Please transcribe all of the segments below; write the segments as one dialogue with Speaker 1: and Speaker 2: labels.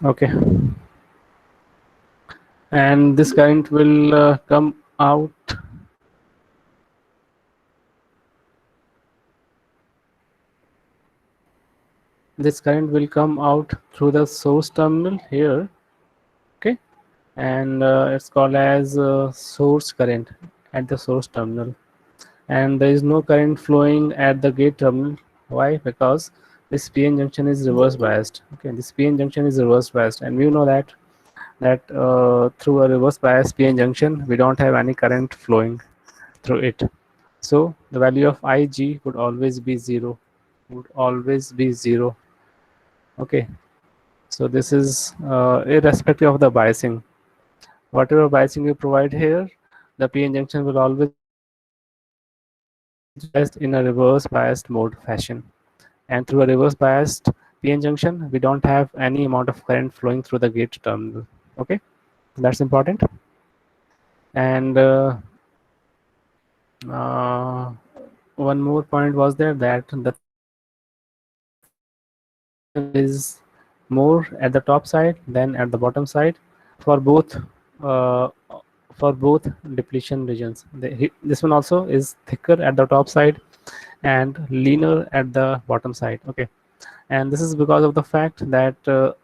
Speaker 1: Okay, and this current will come out. This current will come out through the source terminal here. Okay, and it's called as source current at the source terminal, and there is no current flowing at the gate terminal. Why? Because this PN junction is reverse biased. Okay, this PN junction is reverse biased, and we know that through a reverse bias PN junction we don't have any current flowing through it. So the value of Ig would always be zero. Would always be zero. Okay, so this is irrespective of the biasing. Whatever biasing you provide here, the PN junction will always biased in a reverse biased mode fashion. And through a reverse biased PN junction, we don't have any amount of current flowing through the gate terminal. Okay, that's important. And uh, one more point was there that the is more at the top side than at the bottom side for both uh, for both depletion regions. This one also is thicker at the top side and leaner at the bottom side. Okay, and this is because of the fact that the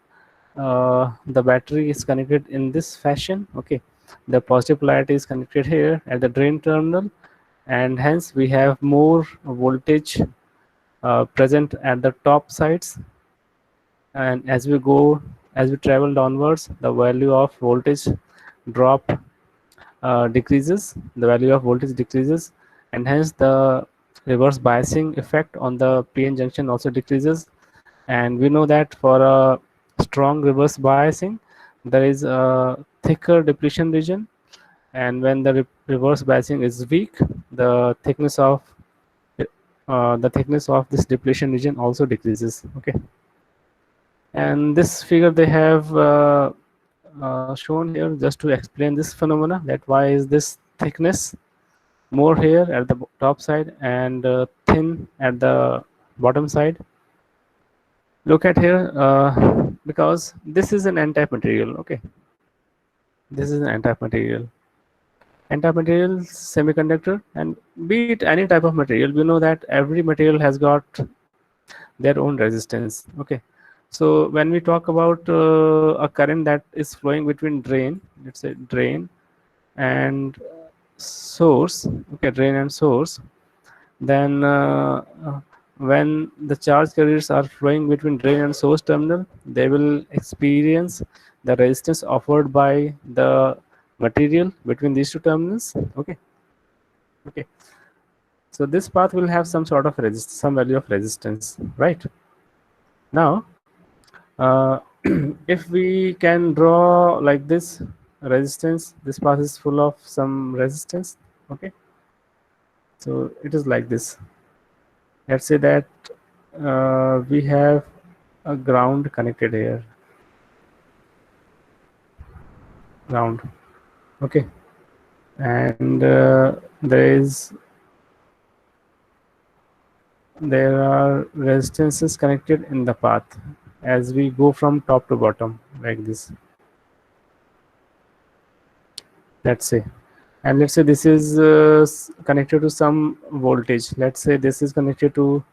Speaker 1: battery is connected in this fashion. Okay, the positive polarity is connected here at the drain terminal, and hence we have more voltage present at the top sides, and as we travel downwards, the value of voltage drop decreases, the value of voltage decreases, and hence the reverse biasing effect on the PN junction also decreases. And we know that for a strong reverse biasing there is a thicker depletion region, and when the reverse biasing is weak, the thickness of this depletion region also decreases. Okay, and this figure they have shown here just to explain this phenomena, that why is this thickness more here at the top side and thin at the bottom side. Look at here, because this is an n-type material. Okay, this is an n-type material. N-type material semiconductor, and be it any type of material, we know that every material has got their own resistance. Okay, so when we talk about a current that is flowing between drain, let's say drain and source, okay, drain and source, then when the charge carriers are flowing between drain and source terminal, they will experience the resistance offered by the material between these two terminals. Okay, okay, so this path will have some sort of some value of resistance, right? Now if we can draw like this resistance, this path is full of some resistance. Okay, so it is like this. Let's say that we have a ground connected here, ground. Okay, and there are resistances connected in the path as we go from top to bottom like this, let's say. And let's say this is connected to some voltage. Let's say this is connected to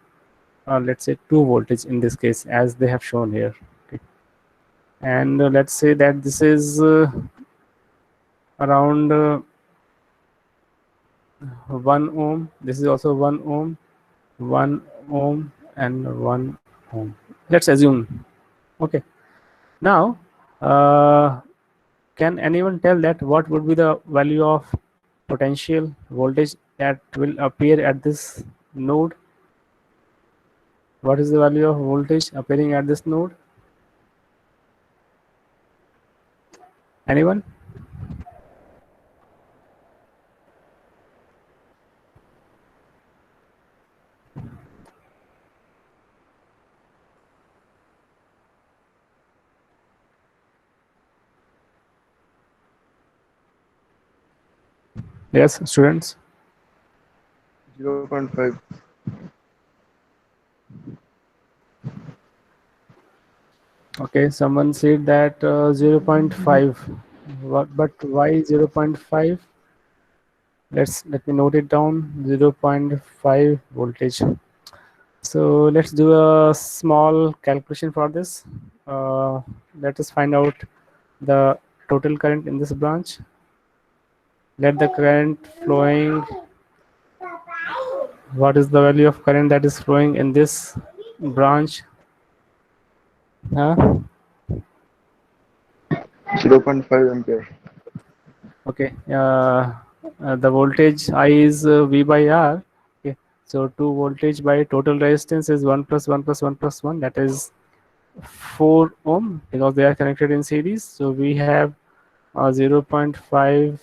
Speaker 1: let's say 2 voltage in this case, as they have shown here. Okay, and let's say that this is around 1 ohm. This is also 1 ohm, 1 ohm, and 1 ohm. Let's assume. Okay, now can anyone tell that what would be the value of potential voltage that will appear at this node? What is the value of voltage appearing at this node? Anyone? Yes, students.
Speaker 2: 0.5.
Speaker 1: Okay, someone said that 0.5. What, but why 0.5? Let me note it down. 0.5 voltage. So let's do a small calculation for this. Uh, Let us find out the total current in this branch. Let the current flowing. What is the value of current that is flowing in this branch? Huh?
Speaker 2: 0.5 ampere.
Speaker 1: Okay. The voltage I is V by R. Okay. So 2 voltage by total resistance is 1 plus 1 plus 1 plus 1. That is 4 ohm because they are connected in series. So we have 0.5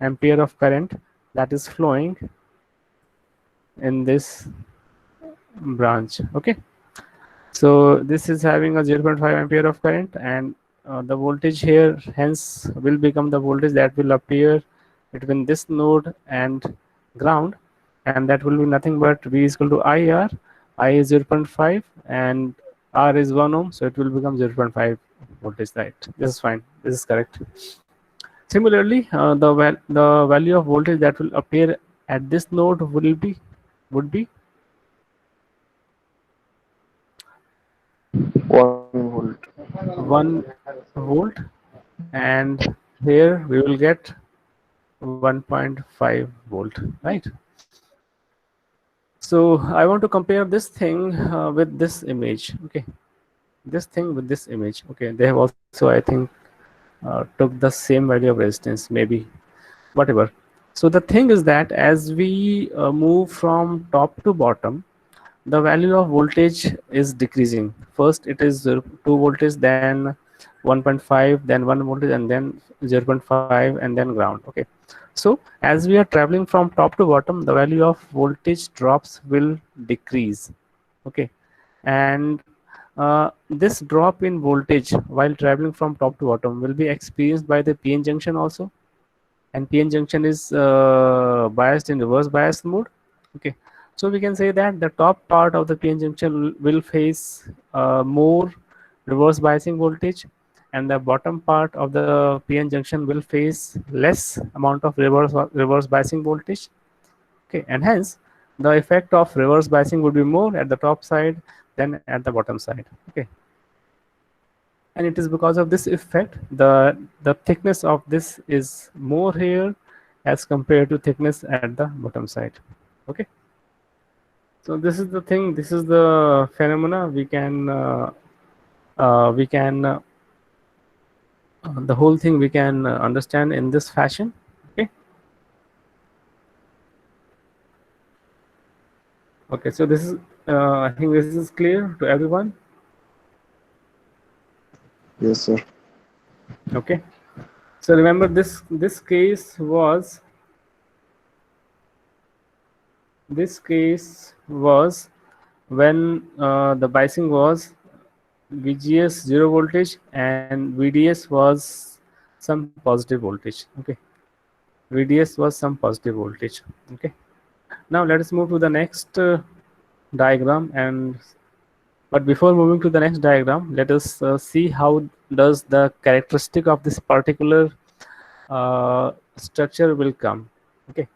Speaker 1: ampere of current that is flowing in this branch. Okay. So this is having a 0.5 ampere of current, and the voltage here hence will become the voltage that will appear between this node and ground, and that will be nothing but V is equal to IR. I is 0.5 and R is 1 ohm, so it will become 0.5 voltage, right? This is fine. This is correct. Similarly, the value of voltage that will appear at this node would be
Speaker 2: 1 volt.
Speaker 1: 1 volt, and here we will get 1.5 volt, right? So I want to compare this thing with this image. Okay, this thing with this image. Okay, they have also, I think, took the same value of resistance, maybe, whatever. So the thing is that as we move from top to bottom, the value of voltage is decreasing. First it is 2 voltage, then 1.5, then 1 voltage, and then 0.5, and then ground. Okay, so as we are traveling from top to bottom, the value of voltage drops will decrease. Okay, and this drop in voltage while traveling from top to bottom will be experienced by the PN junction also, and PN junction is biased in reverse bias mode. Okay, so we can say that the top part of the PN junction will face more reverse biasing voltage, and the bottom part of the PN junction will face less amount of reverse biasing voltage. Okay, and hence the effect of reverse biasing would be more at the top side than at the bottom side. Okay, and it is because of this effect the thickness of this is more here as compared to thickness at the bottom side. Okay, so this is the thing, this is the phenomena we can the whole thing we can understand in this fashion. Okay, okay, so this is I think this is clear to everyone.
Speaker 2: Yes, sir.
Speaker 1: Okay, so remember this case was when the biasing was VGS 0 voltage and VDS was some positive voltage. Okay, VDS was some positive voltage. Okay, now let us move to the next diagram, and but before moving to the next diagram, let us see how does the characteristic of this particular structure will come. Okay,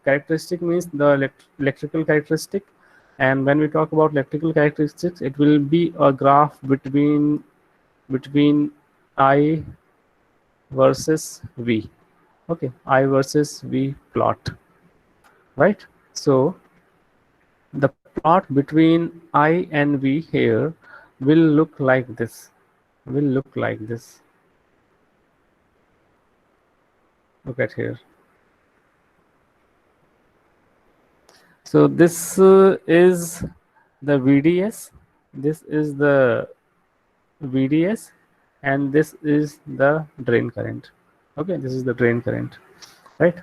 Speaker 1: characteristic means the electrical characteristic, and when we talk about electrical characteristics, it will be a graph between I versus V. Okay, I versus V plot, right? So the plot between I and V here will look like this. Will look like this. Look at here. So this is the VDS. This is the VDS, and this is the drain current. Okay, this is the drain current, right?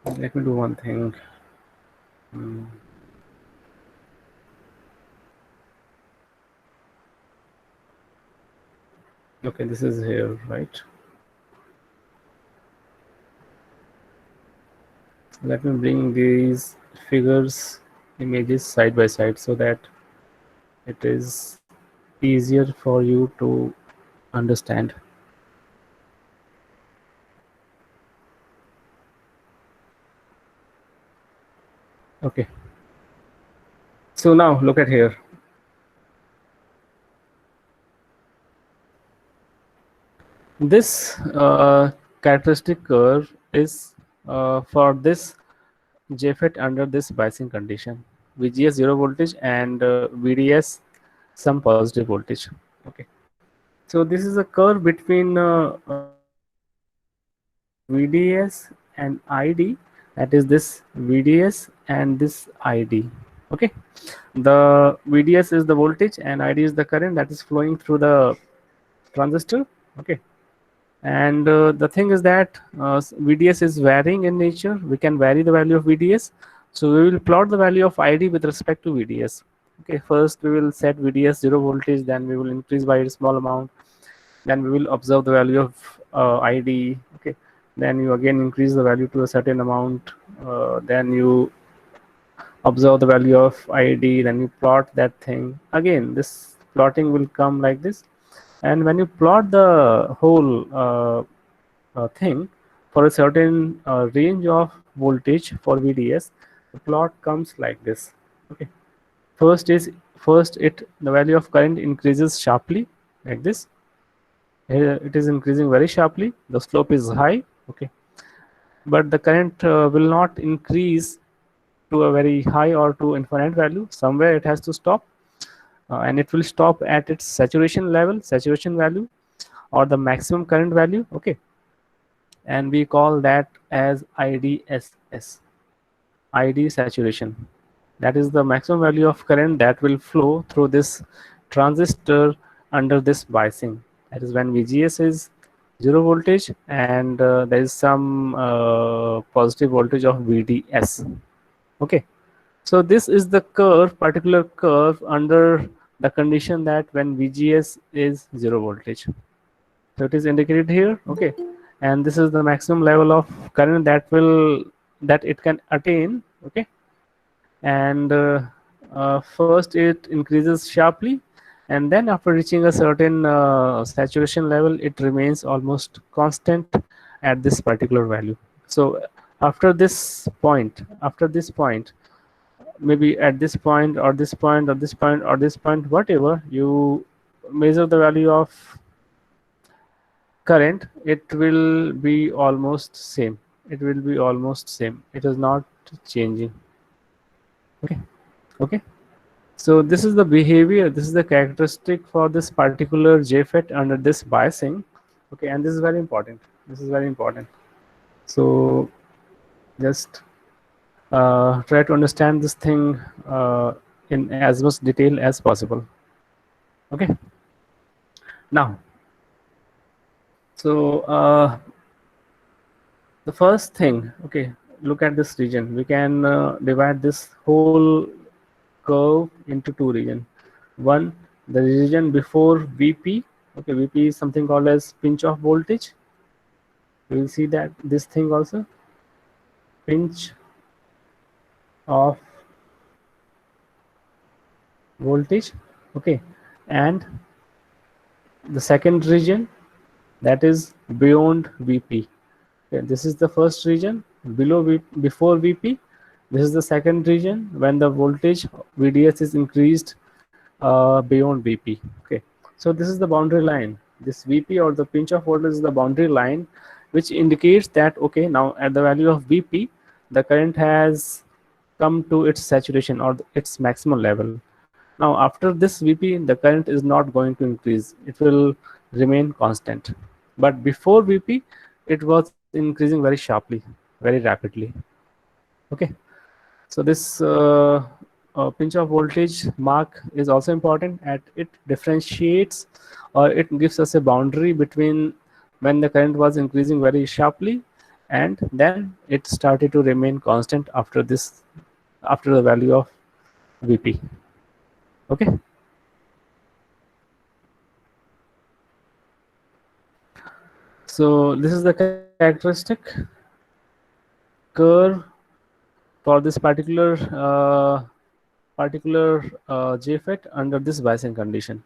Speaker 1: Let me do one thing. Hmm. Okay, this is here, right? Let me bring these figures images side by side so that it is easier for you to understand. Okay, so now look at here. This characteristic curve is for this JFET under this biasing condition, VGS 0 voltage and VDS some positive voltage. Okay, so this is a curve between VDS and ID, that is this VDS and this ID. Okay, the VDS is the voltage and ID is the current that is flowing through the transistor. Okay, and the thing is that VDS is varying in nature. We can vary the value of VDS, so we will plot the value of ID with respect to VDS. Okay, first we will set VDS 0 voltage, then we will increase by a small amount, then we will observe the value of ID. Okay, then you again increase the value to a certain amount, then you observe the value of ID, then you plot that thing again. This plotting will come like this, and when you plot the whole thing for a certain range of voltage for VDS, the plot comes like this. Okay, first is first it the value of current increases sharply like this. Here it is increasing very sharply, the slope is high. Okay, but the current will not increase to a very high or to infinite value. Somewhere it has to stop, and it will stop at its saturation level, saturation value, or the maximum current value. Okay, and we call that as IDSS, ID saturation. That is the maximum value of current that will flow through this transistor under this biasing. That is when VGS is 0 voltage and there is some positive voltage of VDS. Okay, so this is the curve, particular curve under the condition that when VGS is 0 voltage. So it is indicated here. Okay, and this is the maximum level of current that it can attain. Okay, and first it increases sharply, and then after reaching a certain saturation level, it remains almost constant at this particular value. So after this point, maybe at this point or this point or this point or this point, whatever you measure the value of current, it will be almost same. It will be almost same. It is not changing. Okay, okay. So this is the behavior, this is the characteristic for this particular JFET under this biasing. Okay, and this is very important. This is very important. So just try to understand this thing in as much detail as possible. Okay. Now, so the first thing, okay, look at this region. We can divide this whole curve into two regions. One, the region before VP. Okay, VP is something called as pinch of voltage. We will see that this thing also, pinch of voltage. Okay, and the second region, that is beyond VP. Okay, this is the first region before VP. This is the second region when the voltage VDS is increased beyond VP. Okay, so this is the boundary line. This VP or the pinch of voltage is the boundary line, which indicates that okay, now at the value of VP, the current has come to its saturation or its maximum level. Now after this VP, the current is not going to increase. It will remain constant. But before VP, it was increasing very sharply, very rapidly. Okay, so this pinch of voltage mark is also important, and it differentiates or it gives us a boundary between when the current was increasing very sharply and then it started to remain constant after this, after the value of VP. Okay, so this is the characteristic curve for this particular particular JFET under this biasing condition.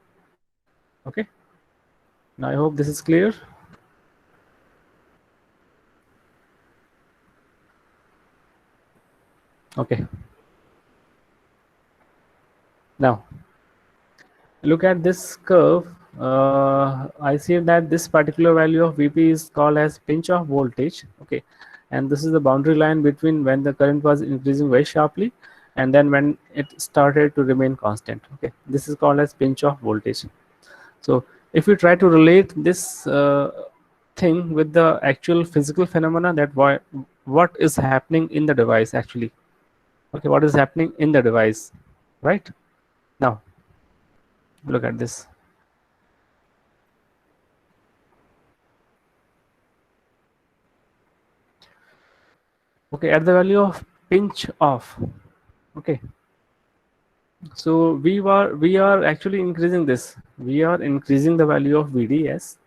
Speaker 1: Okay. Now I hope this is clear. Okay. Now look at this curve. I see that this particular value of Vp is called as pinch off voltage. Okay, and this is the boundary line between when the current was increasing very sharply and then when it started to remain constant. Okay, this is called as pinch off voltage. So if we try to relate this thing with the actual physical phenomena, that what is happening in the device actually. Okay, what is happening in the device, right? Now look at this. Okay, at the value of pinch off. Okay, so we are actually increasing this. We are increasing the value of VDS.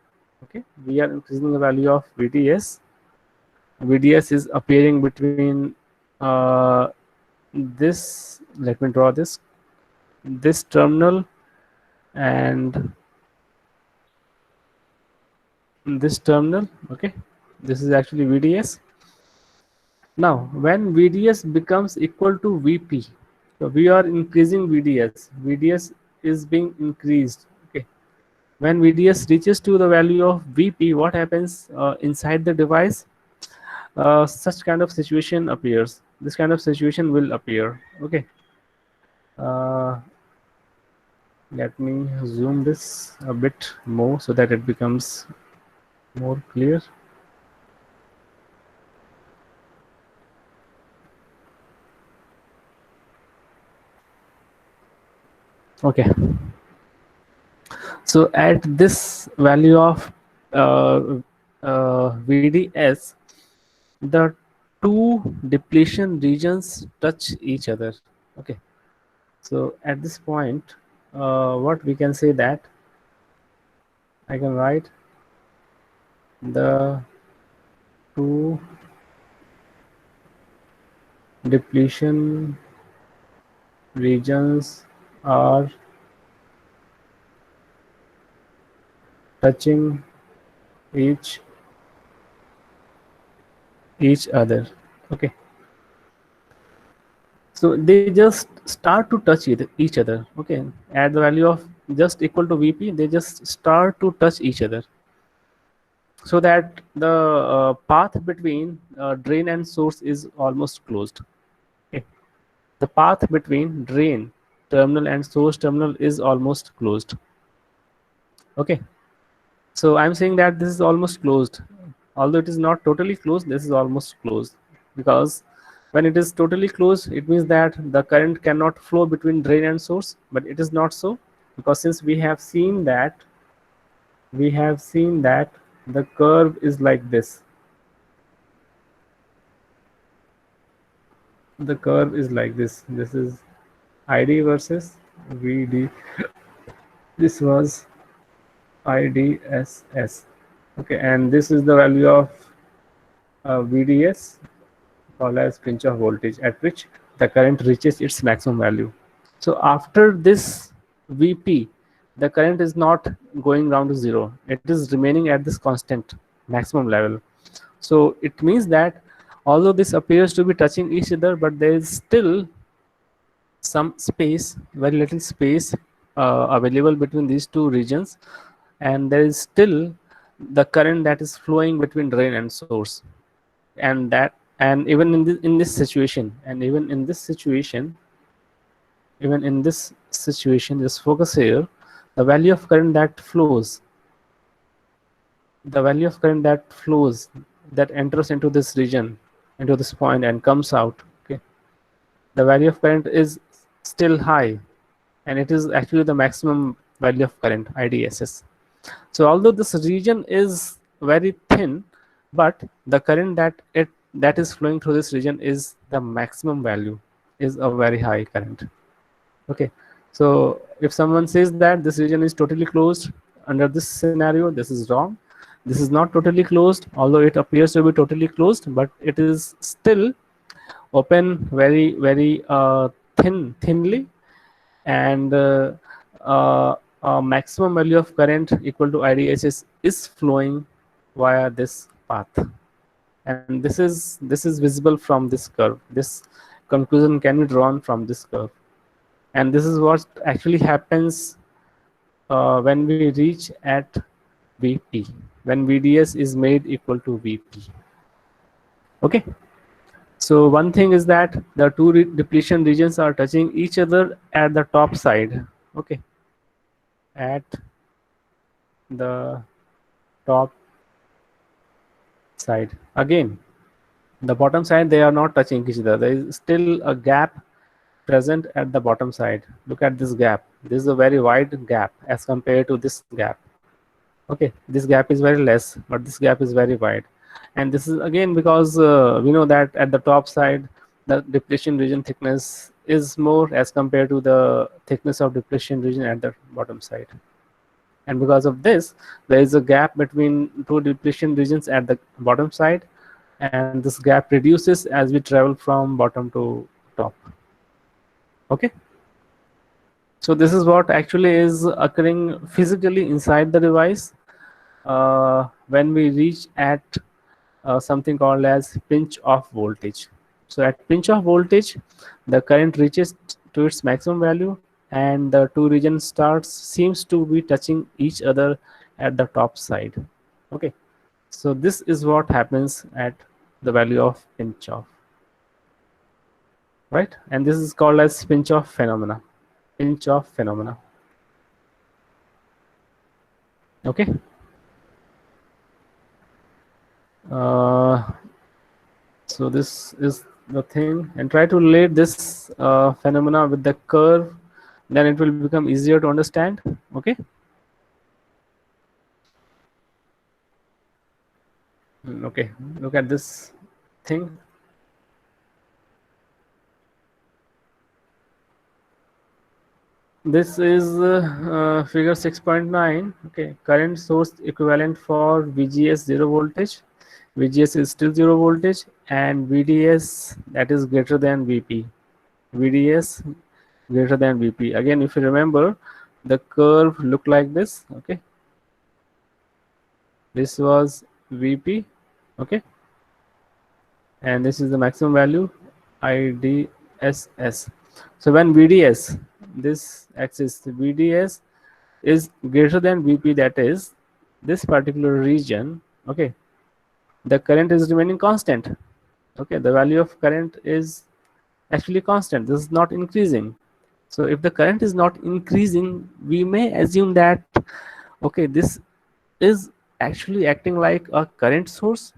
Speaker 1: Okay, we are increasing the value of VDS. VDS is appearing between this. Let me draw this terminal and this terminal. Okay, this is actually VDS. Now when VDS becomes equal to VP, so we are increasing VDS. VDS is being increased. Okay, when VDS reaches to the value of VP, what happens inside the device? Such kind of situation appears. This kind of situation will appear. Okay, let me zoom this a bit more so that it becomes more clear. Okay, so at this value of VDS, the two depletion regions touch each other. Okay, so at this point, what we can say that I can write the two depletion regions are touching each other. Okay, so they just start to touch each other. Okay, at the value of just equal to VP, they just start to touch each other, so that the path between drain and source is almost closed. Okay, the path between drain terminal and source terminal is almost closed. Okay, so I'm saying that this is almost closed. Although it is not totally closed, this is almost closed, because when it is totally closed, it means that the current cannot flow between drain and source, but it is not so, because since we have seen that the curve is like this. The curve is like this. This is ID versus VD. This was IDSS. Okay, and this is the value of VDS, called as pinch off voltage, at which the current reaches its maximum value. So after this VP, the current is not going down to zero. It is remaining at this constant maximum level. So it means that although this appears to be touching each other, but there is still some space, very little space available between these two regions, and there is still the current that is flowing between drain and source. And even in this situation, just focus here, the value of current that flows, that enters into this region, into this point and comes out. Okay, the value of current is still high, and it is actually the maximum value of current, IDSS. So although this region is very thin, but the current that is flowing through this region is the maximum value, is a very high current. Okay, so if someone says that this region is totally closed under this scenario, this is wrong. This is not totally closed, although it appears to be totally closed, but it is still open very thinly, and maximum value of current equal to IDSS is flowing via this path, and this is visible from this curve. This conclusion can be drawn from this curve, and this is what actually happens when we reach at Vp, when VDS is made equal to Vp. Okay, so one thing is that the two depletion regions are touching each other at the top side. Okay, at the top side. Again, the bottom side, they are not touching each other. There is still a gap present at the bottom side. Look at this gap. This is a very wide gap as compared to this gap. Okay, this gap is very less, but this gap is very wide. And this is again because we know that at the top side, the depletion region thickness is more as compared to the thickness of depletion region at the bottom side. And because of this, there is a gap between two depletion regions at the bottom side, and this gap reduces as we travel from bottom to top. Okay, so this is what actually is occurring physically inside the device when we reach at something called as pinch off voltage. So at pinch off voltage, the current reaches to its maximum value, and the two regions seems to be touching each other at the top side. Okay, so this is what happens at the value of pinch off, right? And this is called as pinch off phenomena. Pinch off phenomena. Okay. So this is the thing, and try to relate this phenomena with the curve, then it will become easier to understand. Okay. Okay, look at this thing. This is figure 6.9. Okay, current source equivalent for VGS 0 voltage. VGS is still 0 voltage, and VDS, that is greater than VP. VDS greater than VP. Again, if you remember, the curve looked like this. Okay, this was VP. Okay, and this is the maximum value, IDSS. So when VDS, this axis VDS is greater than VP, that is this particular region, okay, the current is remaining constant. Okay, the value of current is actually constant. This is not increasing. So if the current is not increasing, we may assume that, okay, this is actually acting like a current source.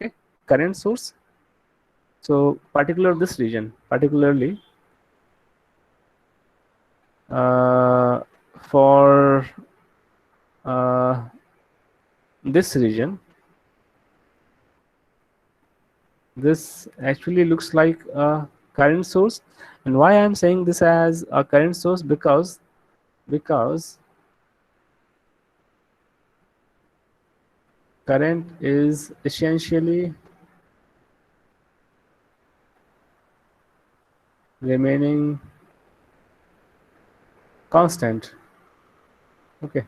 Speaker 1: Okay, current source. So this region, particularly for this region, this actually looks like a current source. And why I'm saying this as a current source? Because current is essentially remaining constant. Okay,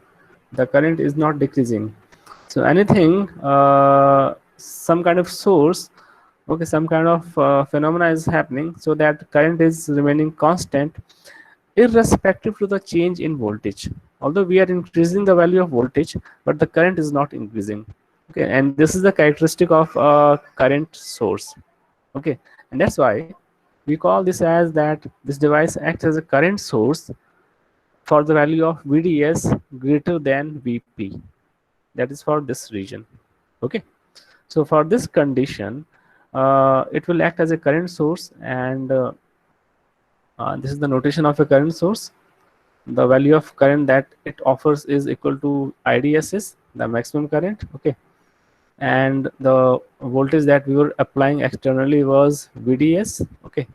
Speaker 1: the current is not decreasing. So anything, some kind of source, okay, some kind of phenomena is happening, so that current is remaining constant irrespective to the change in voltage. Although we are increasing the value of voltage, but the current is not increasing. Okay, and this is the characteristic of a current source. Okay, and that's why we call this as that this device acts as a current source for the value of VDS greater than VP. That is for this region. Okay, so for this condition, it will act as a current source, and this is the notation of a current source. The value of current that it offers is equal to IDSS, the maximum current. Okay, and the voltage that we were applying externally was VDS. Okay,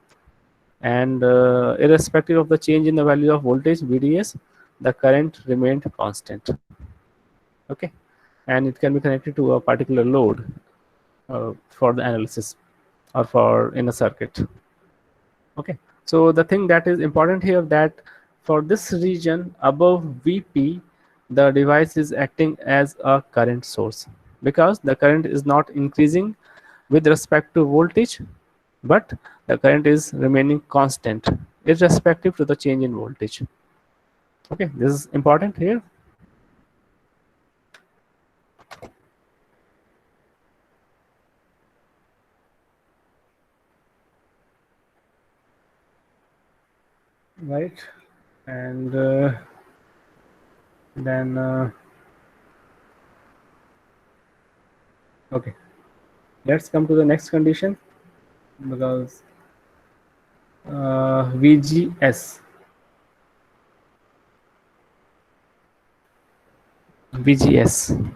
Speaker 1: and irrespective of the change in the value of voltage VDS, the current remained constant. Okay, and it can be connected to a particular load for the analysis or for in a circuit. Okay, So the thing that is important here, that for this region above Vp, the device is acting as a current source, because the current is not increasing with respect to voltage, but the current is remaining constant irrespective to the change in voltage. Okay, this is important here. Right, and then okay, let's come to the next condition, because VGS, VGS,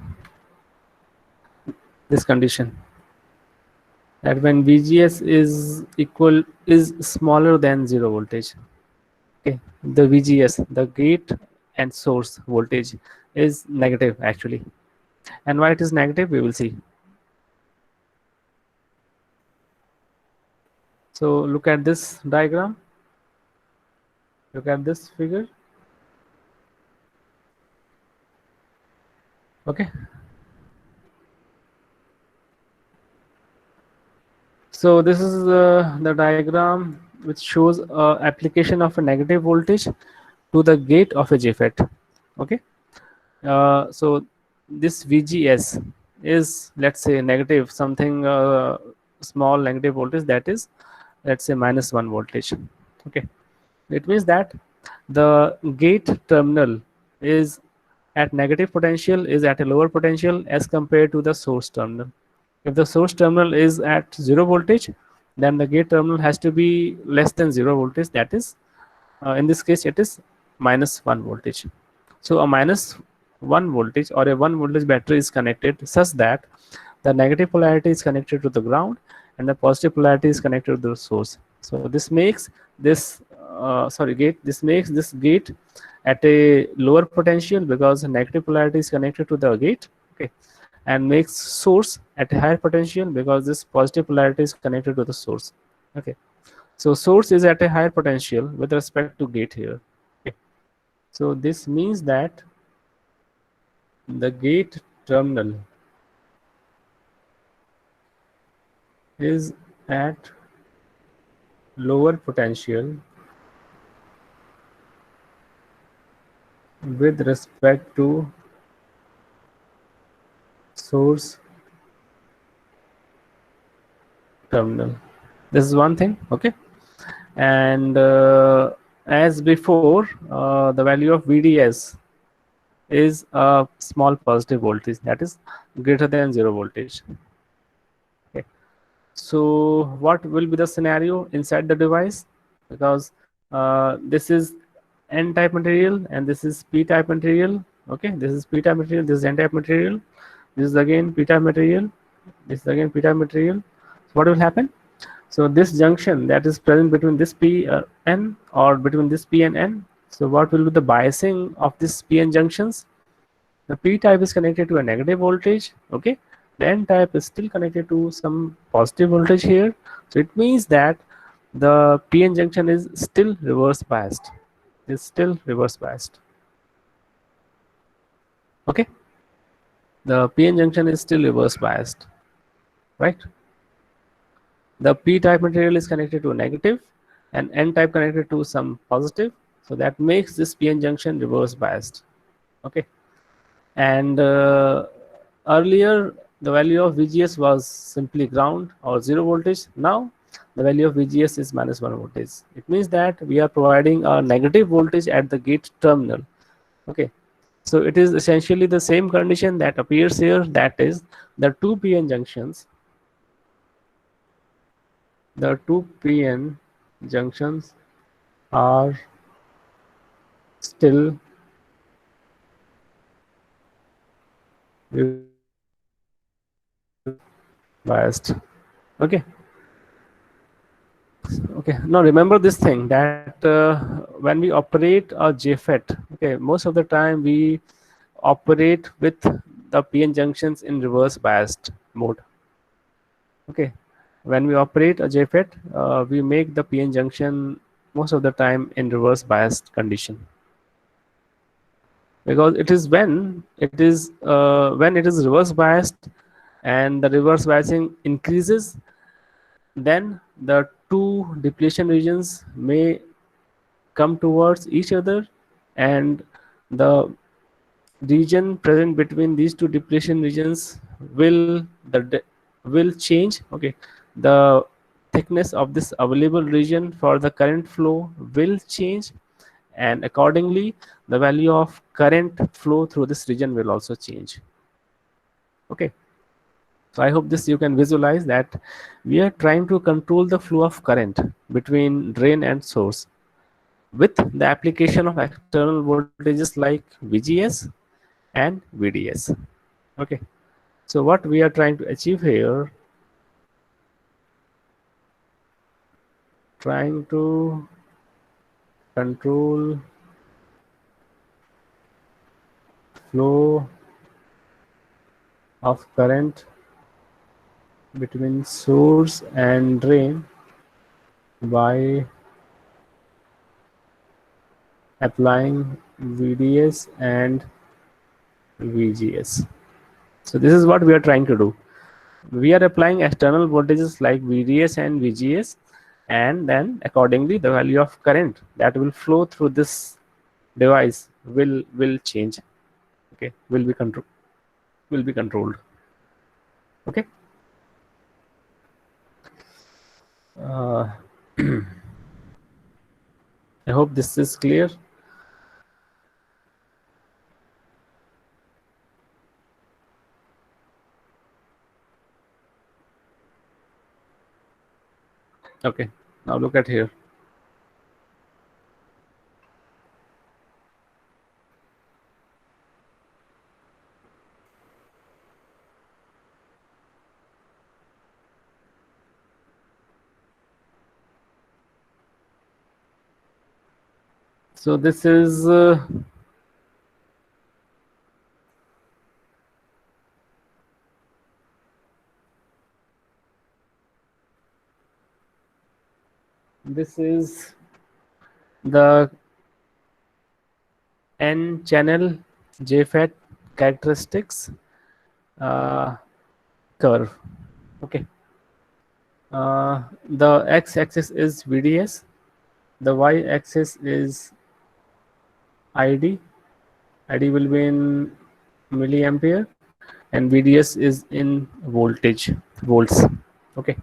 Speaker 1: this condition, that when VGS is smaller than zero voltage. Okay, the VGS, the gate and source voltage, is negative actually. And why it is negative, we will see. So look at this diagram, look at this figure. Okay, so this is the diagram which shows application of a negative voltage to the gate of a JFET. Okay, so this VGS is, let's say, negative something, small negative voltage, that is, let's say, -1 voltage. Okay, it means that the gate terminal is at negative potential, is at a lower potential as compared to the source terminal. If the source terminal is at 0 voltage, then the gate terminal has to be less than 0 voltage, that is, in this case it is -1 voltage. So a -1 voltage or a 1 voltage battery is connected such that the negative polarity is connected to the ground and the positive polarity is connected to the source. So this makes this gate at a lower potential, because the negative polarity is connected to the gate. Okay, and makes source at a higher potential because this positive polarity is connected to the source. Okay, so source is at a higher potential with respect to gate here. Okay, so this means that the gate terminal is at lower potential with respect to source terminal. This is one thing. Okay, and as before, the value of VDS is a small positive voltage, that is greater than 0 voltage. Okay, so what will be the scenario inside the device? Because this is N type material and this is P type material. Okay, this is P type material, this is N type material, this is again P type material, this is again P type material. So what will happen? So this junction that is present between this P N, or between this P and N, so what will be the biasing of this P N junctions? The P type is connected to a negative voltage. Okay, the N type is still connected to some positive voltage here. So it means that the PN junction is still reverse biased. Is still reverse biased. Okay, the PN junction is still reverse biased, right? The P type material is connected to a negative and N type connected to some positive. So that makes this PN junction reverse biased. Okay, and earlier the value of VGS was simply ground or 0 voltage. Now the value of VGS is -1 voltage. It means that we are providing a negative voltage at the gate terminal. Okay, so it is essentially the same condition that appears here, that is, the two PN junctions are still biased. Okay, okay, now remember this thing, that when we operate a JFET, okay, most of the time we operate with the PN junctions in reverse biased mode. Okay, when we operate a JFET, we make the PN junction most of the time in reverse biased condition, because it is when it is reverse biased and the reverse biasing increases, then the two depletion regions may come towards each other, and the region present between these two depletion regions will change. Okay, the thickness of this available region for the current flow will change, and accordingly the value of current flow through this region will also change. Okay, so I hope this you can visualize that we are trying to control the flow of current between drain and source with the application of external voltages like VGS and VDS. Okay, so what we are trying to achieve here, trying to control flow of current between source and drain by applying VDS and VGS. So this is what we are trying to do. We are applying external voltages like VDS and VGS, and then accordingly the value of current that will flow through this device will change. Okay, will be controlled. Okay. uh, I hope this is clear. Okay, now look at here. So this is the N channel JFET characteristics curve. Okay, the x-axis is VDS, the y-axis is ID. ID will be in milliampere, and VDS is in volts. Okay.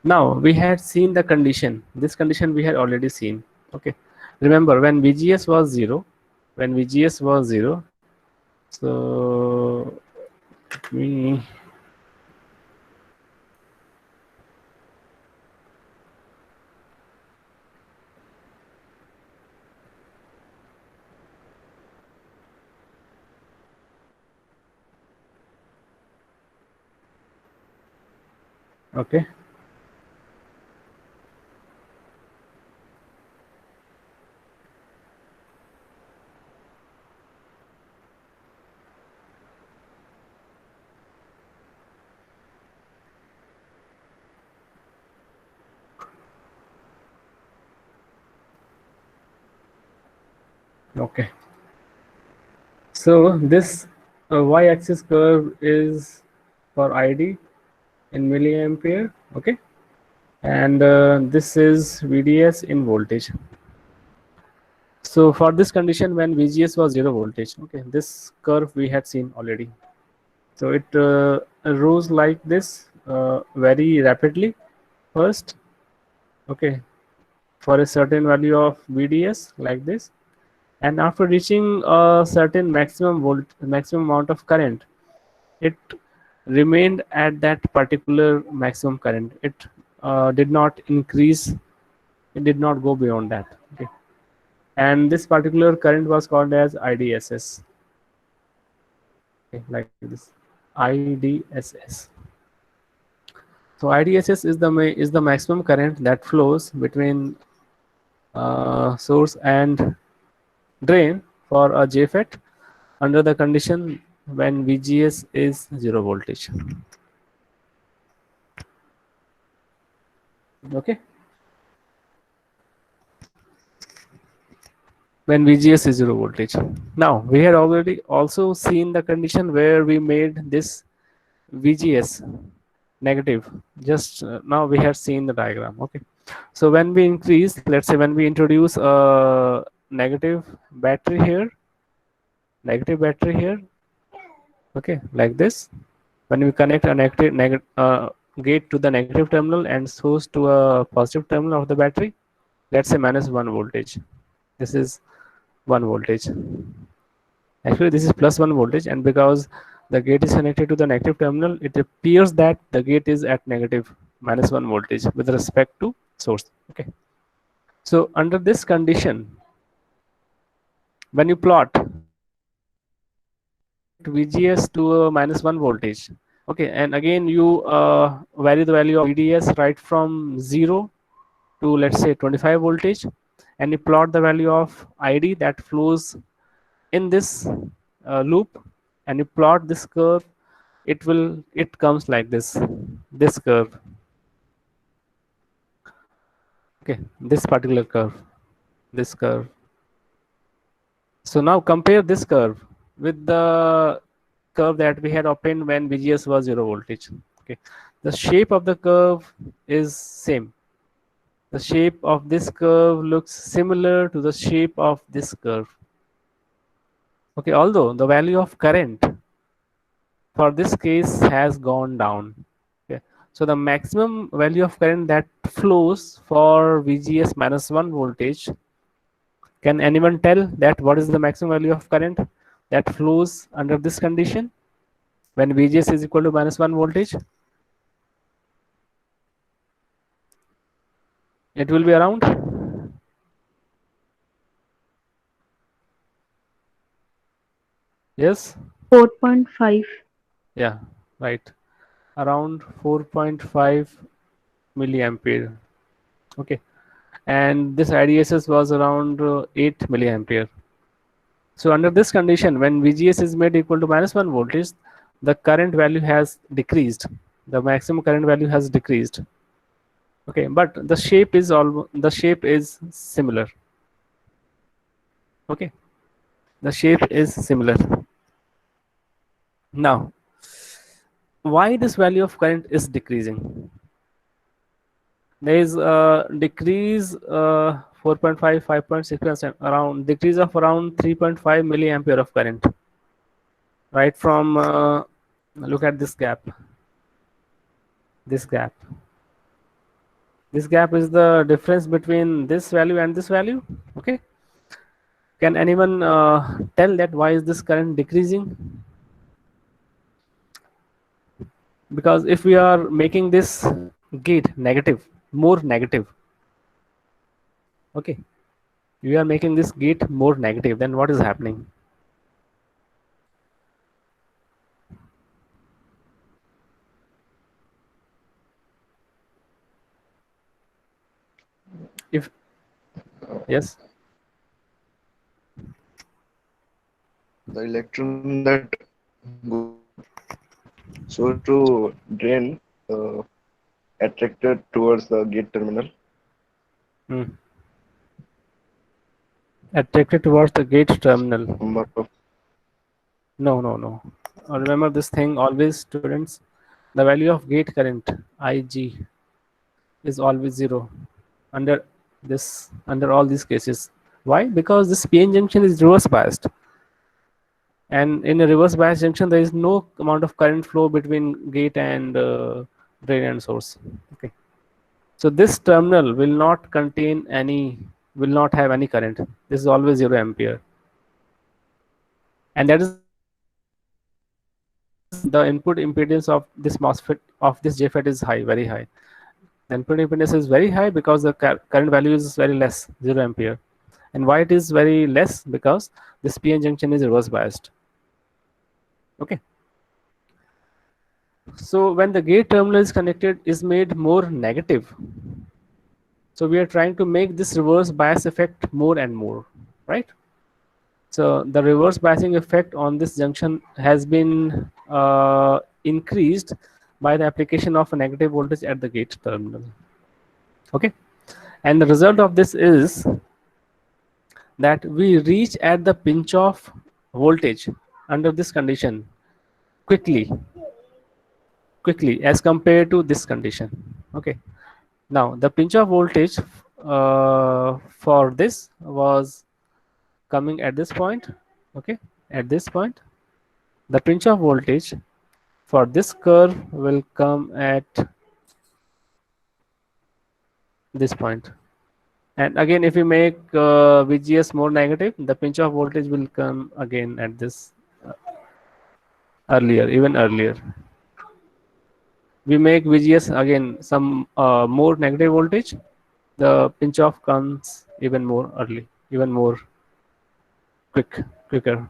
Speaker 1: Now we had seen the condition. This condition we had already seen. Okay. Remember when VGS was zero, when VGS was zero. So me okay. Okay. So this y-axis curve is for ID in milliampere. Okay, and this is VDS in voltage. So for this condition, when VGS was zero voltage, okay, this curve we had seen already. So it rose like this very rapidly first. Okay, for a certain value of VDS like this, and after reaching a certain maximum amount of current, it remained at that particular maximum current. It did not increase, it did not go beyond that. Okay, and this particular current was called as IDSS. Okay, like this, IDSS. So IDSS is the maximum current that flows between source and drain for a JFET under the condition when VGS is zero voltage. Okay. when VGS is 0 voltage. Now we had already also seen the condition where we made this VGS negative. Just now we have seen the diagram. Okay, so when we increase, let's say when we introduce a negative battery here, negative battery here, okay, like this. When we connect a gate to the negative terminal and source to a positive terminal of the battery, let's say minus 1 voltage. This is 1 voltage. Actually, this is plus 1 voltage, and because the gate is connected to the negative terminal, it appears that the gate is at negative minus 1 voltage with respect to source. Okay. So under this condition, when you plot VGS to a minus 1 voltage, okay, and again you vary the value of VDS right from 0 to let's say 25 voltage, and you plot the value of ID that flows in this loop, and you plot this curve, it comes like this curve. Okay, this particular curve, this curve. So now compare this curve with the curve that we had obtained when VGS was 0 voltage. Okay, the shape of the curve is same. The shape of this curve looks similar to the shape of this curve. Okay, although the value of current for this case has gone down. Okay, so the maximum value of current that flows for VGS minus 1 voltage, can anyone tell that what is the maximum value of current that flows under this condition when VGS is equal to minus 1 voltage? It will be around, yes,
Speaker 3: 4.5.
Speaker 1: yeah, right, around 4.5 milliampere. Okay, and this IDSS was around 8 milliampere. So under this condition, when VGS is made equal to minus 1 voltage, the current value has decreased. The maximum current value has decreased. Okay, but the shape is similar. Okay, the shape is similar. Now, why this value of current is decreasing? There is a decrease 4.5, 5.6%, around decrease of around 3.5 milliampere of current. Right from look at this gap. This gap. This gap is the difference between this value and this value. Okay. Can anyone tell that why is this current decreasing? Because if we are making this gate negative, more negative, okay, we are making this gate more negative, then what is happening? If yes,
Speaker 2: The electron that go so to drain attracted towards the gate terminal.
Speaker 1: hmm, attracted towards the gate terminal.
Speaker 2: Number of
Speaker 1: No, no, no. Remember this thing always, students. The value of gate current Ig is always zero under under all these cases. Why? Because this PN junction is reverse biased, and in a reverse bias junction there is no amount of current flow between gate and drain and source. Okay, so this terminal will not have any current. This is always 0 ampere, and that is the input impedance of this MOSFET of this JFET is high, very high. The input impedance is very high because the current value is very less, 0 ampere. And why it is very less? Because this PN junction is reverse biased. Okay. So when the gate terminal is connected, is made more negative. So we are trying to make this reverse bias effect more and more, right? So the reverse biasing effect on this junction has been increased by the application of a negative voltage at the gate terminal. Okay, and the result of this is that we reach at the pinch of voltage under this condition quickly, as compared to this condition. Okay. Now the pinch of voltage for this was coming at this point. Okay, at this point, the pinch of voltage for this curve will come at this point. And again, if we make VGS more negative, the pinch of voltage will come again at this earlier, even earlier. We make VGS again some more negative voltage, the pinch off comes even more early, even more quick, quicker,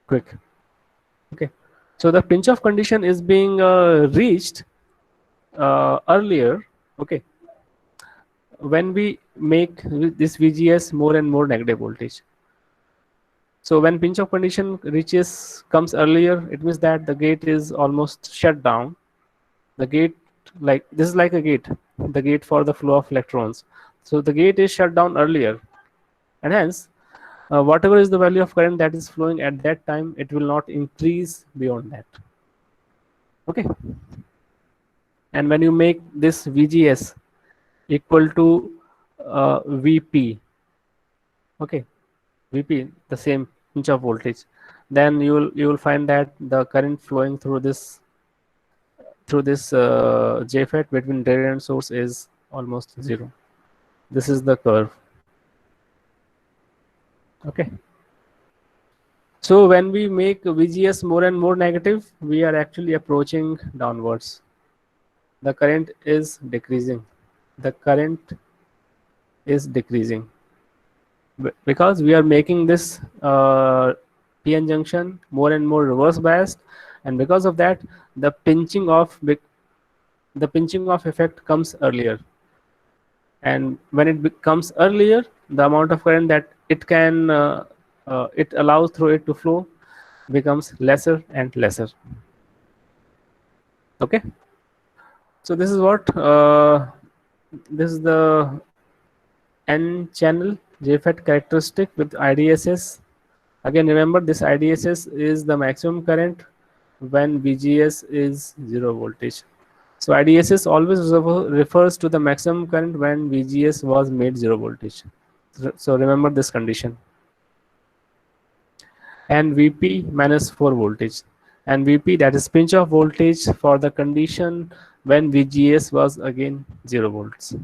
Speaker 1: quick. Okay, so the pinch off condition is being reached earlier. Okay, when we make this VGS more and more negative voltage. So when pinch off condition comes earlier, it means that the gate is almost shut down. The gate, like this is like a gate, the gate for the flow of electrons. So the gate is shut down earlier, and hence whatever is the value of current that is flowing at that time, it will not increase beyond that. Okay, and when you make this VGS equal to VP, okay, VP the same pinch of voltage, then you will find that the current flowing through this JFET between drain and source is almost zero. This is the curve. Okay. So when we make VGS more and more negative, we are actually approaching downwards. The current is decreasing. The current is decreasing because we are making this PN junction more and more reverse biased, and because of that, the pinching off effect comes earlier. And when it becomes earlier, the amount of current that it allows through it to flow becomes lesser and lesser. Okay, so this is what this is the N channel JFET characteristic with IDSS. Again, remember this IDSS is the maximum current when VGS is 0 voltage. So IDSS always refers to the maximum current when VGS was made 0 voltage. So remember this condition. And VP minus 4 voltage. And VP, that is pinch off voltage for the condition when VGS was again 0 volts.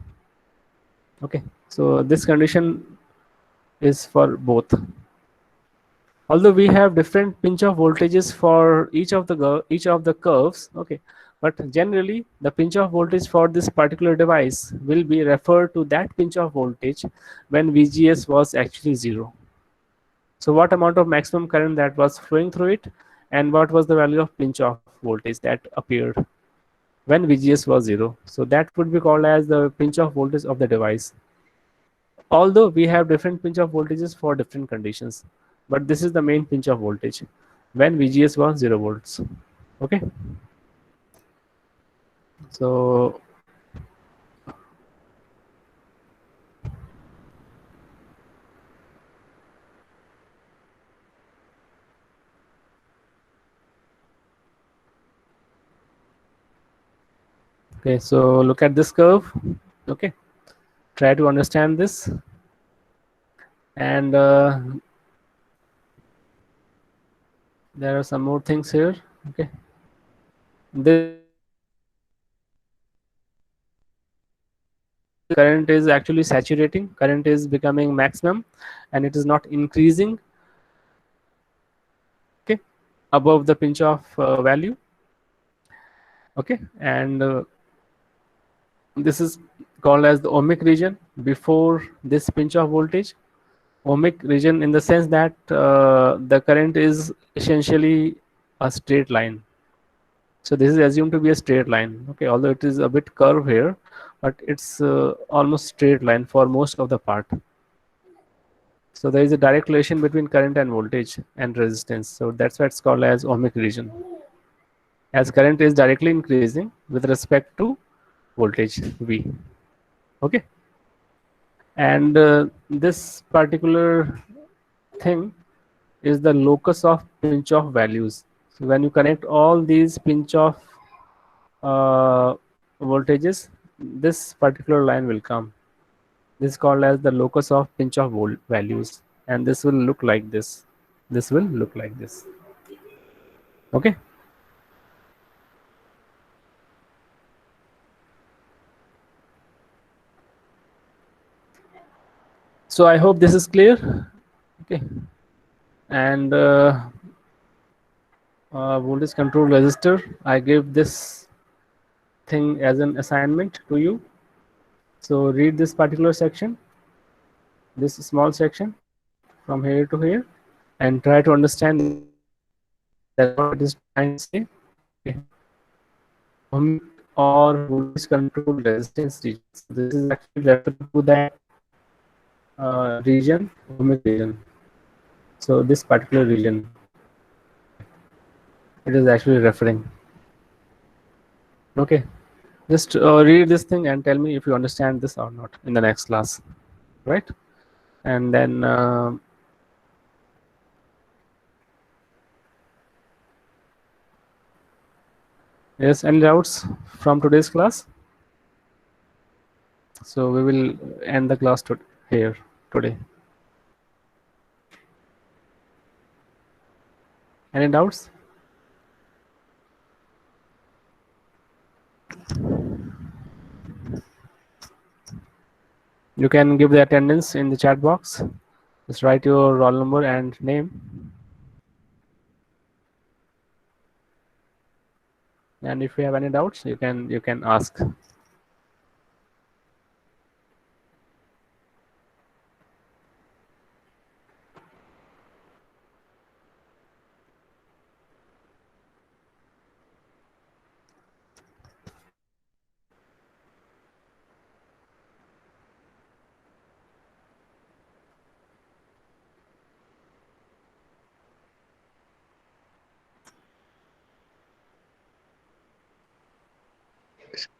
Speaker 1: Okay, so this condition is for both. Although we have different pinch off voltages for each of the curves, okay, but generally the pinch off voltage for this particular device will be referred to that pinch off voltage when VGS was actually 0. So what amount of maximum current that was flowing through it, and what was the value of pinch off voltage that appeared when VGS was 0. So that would be called as the pinch off voltage of the device. Although we have different pinch off voltages for different conditions, but this is the main pinch off voltage when VGS was 0 volts. Okay, so okay, so look at this curve. Okay, try to understand this, and there are some more things here. Okay, this current is actually saturating, current is becoming maximum, and it is not increasing, okay, above the pinch off value. Okay, and this is called as the ohmic region before this pinch off voltage. Ohmic region in the sense that the current is essentially a straight line. So this is assumed to be a straight line. Okay, although it is a bit curved here, but it's almost straight line for most of the part. So there is a direct relation between current and voltage and resistance. So that's why it's called as ohmic region, as current is directly increasing with respect to voltage V. Okay. and this particular thing is the locus of pinch off values. So when you connect all these pinch off voltages, this particular line will come. This is called as the locus of pinch off values, and this will look like this. This will look like this. Okay. So I hope this is clear. Okay. And voltage control resistor, I gave this thing as an assignment to you. So read this particular section, this small section from here to here, and try to understand that what it is trying to say. Okay. Ohmic or voltage control resistance region. So this is actually referring to that region, ohmic region. So this particular region, it is actually referring. Okay. Just read this thing and tell me if you understand this or not in the next class, right? And then yes, any doubts from today's class? So we will end the class here today. Any doubts? You can give the attendance in the chat box. Just write your roll number and name. And if you have any doubts, you can ask.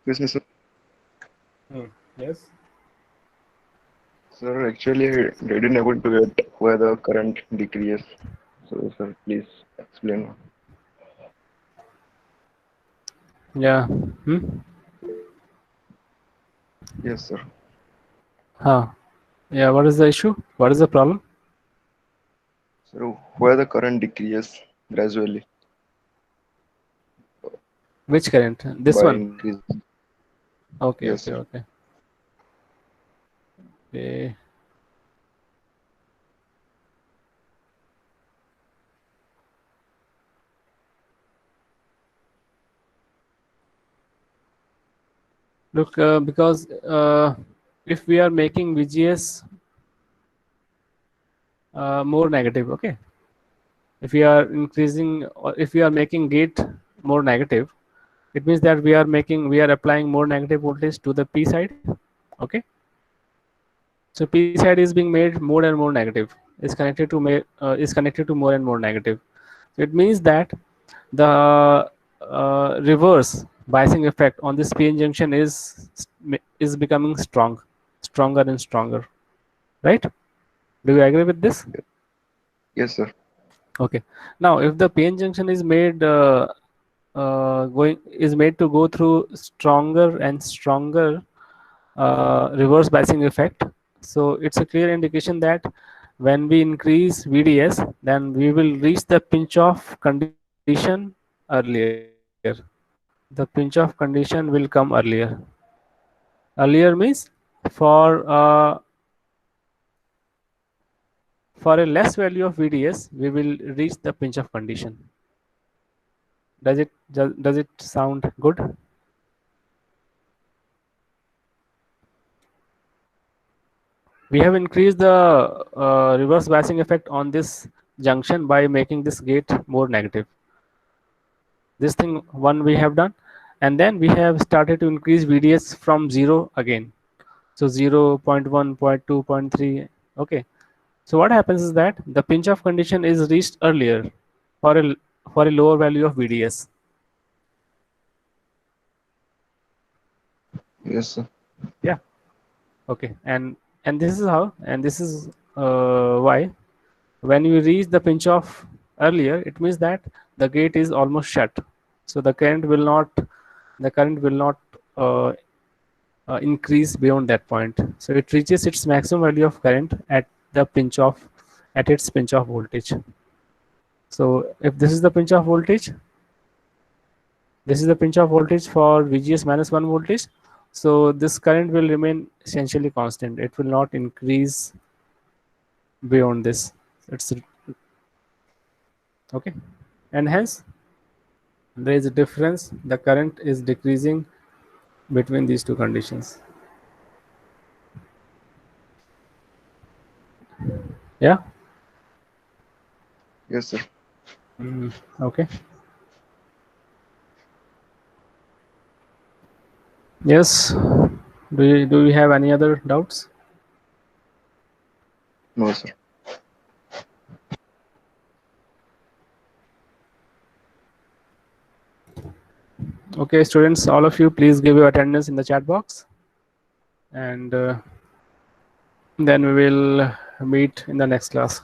Speaker 2: Excuse me, sir.
Speaker 1: Yes.
Speaker 2: Sir, actually, I didn't able to get where the current decreases. So, sir, please explain.
Speaker 1: Yeah. Hmm?
Speaker 2: Yes, sir.
Speaker 1: Huh. Yeah. What is the issue? What is the problem?
Speaker 2: So, where the current decreases gradually
Speaker 1: Which current? This
Speaker 2: by
Speaker 1: one.
Speaker 2: increasing.
Speaker 1: Okay.
Speaker 2: Yes,
Speaker 1: Okay.
Speaker 2: sir.
Speaker 1: Okay. Okay. Look, because if we are making VGS more negative, okay. If we are increasing, or if we are making gate more negative, it means that we are applying more negative voltage to the P side, okay. So P side is being made more and more negative. Is connected to more and more negative. So it means that the reverse biasing effect on this PN junction is becoming stronger and stronger, right? Do you agree with this?
Speaker 2: Yes, sir.
Speaker 1: Okay. Now, if the PN junction is made to go through stronger and stronger reverse biasing effect, so it's a clear indication that when we increase VDS, then we will reach the pinch off condition earlier. The pinch off condition will come earlier. Earlier means for uh, for a less value of VDS, we will reach the pinch off condition. Does it sound good? We have increased the reverse biasing effect on this junction by making this gate more negative. This thing one we have done, and then we have started to increase VDS from 0 again. So 0, 0.1, 0.2, 0.3. Okay. So what happens is that the pinch off condition is reached earlier for a lower value of VDS.
Speaker 2: Yes, sir.
Speaker 1: Yeah. Okay. And and this is how, and this is why when you reach the pinch off earlier, it means that the gate is almost shut, so the current will not uh, increase beyond that point. So it reaches its maximum value of current at the pinch off, at its pinch off voltage. So if this is the pinch off voltage, this is the pinch off voltage for VGS minus 1 voltage. So this current will remain essentially constant. It will not increase beyond this. It's okay, and hence there is a difference. The current is decreasing between these two conditions. Yeah.
Speaker 2: Yes, sir.
Speaker 1: Okay. Yes. Do you have any other doubts?
Speaker 2: No, sir.
Speaker 1: Okay, students, all of you, please give your attendance in the chat box, and then we will meet in the next class.